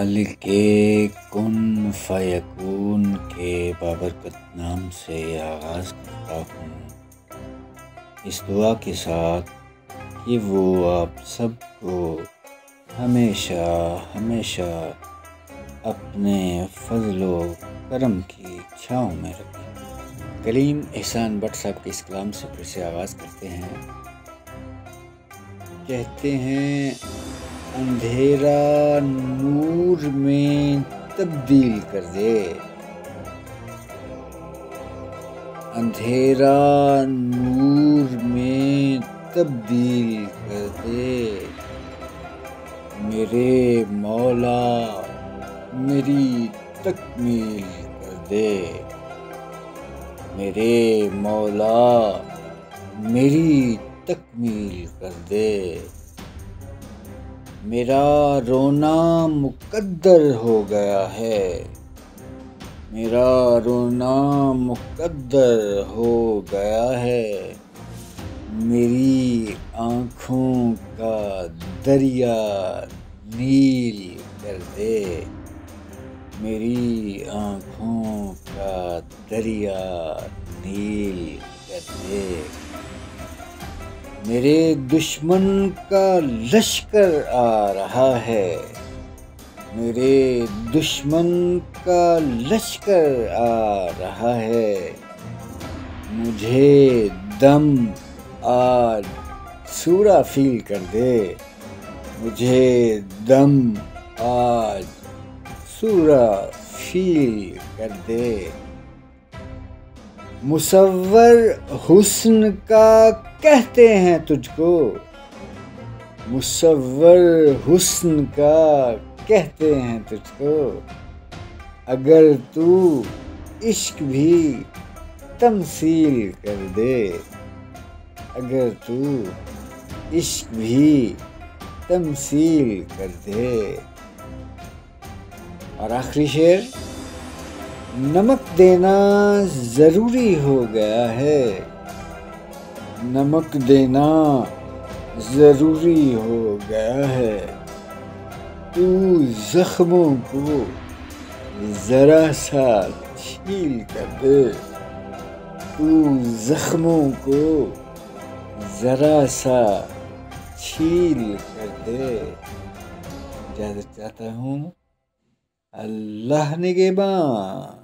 خالق کن فیکون کے بابرکت نام سے آغاز کرتا ہوں، اس دعا کے ساتھ کہ وہ آپ سب کو ہمیشہ ہمیشہ اپنے فضل و کرم کی چھاؤں میں رکھے۔ کلیم احسان بٹ صاحب کے اس کلام سے پھر سے آغاز کرتے ہیں۔ کہتے ہیں اندھیرا نور میں تبدیل کر دے، اندھیرا نور میں تبدیل کر دے، میرے مولا میری تکمیل کر دے، میرے مولا میری تکمیل کر دے، میرا رونا مقدر ہو گیا ہے، میرا رونا مقدر ہو گیا ہے، میری آنکھوں کا دریا نیل کر دے، میری آنکھوں کا دریا نیل کر دے، میرے دشمن کا لشکر آ رہا ہے، میرے دشمن کا لشکر آ رہا ہے، مجھے دم آج سورا فیل کر دے، مجھے دم آج سورا فیل کر دے، مصور حسن کا کہتے ہیں تجھ کو، مصور حسن کا کہتے ہیں تجھ کو، اگر تو عشق بھی تمثیل کر دے، اگر تو عشق بھی تمثیل کر دے۔ اور آخری شعر، نمک دینا ضروری ہو گیا ہے، نمک دینا ضروری ہو گیا ہے، تو زخموں کو ذرا سا چھیل کر دے، تو زخموں کو ذرا سا چھیل کر دے۔ اجازت چاہتا ہوں، اللہ نگہباں۔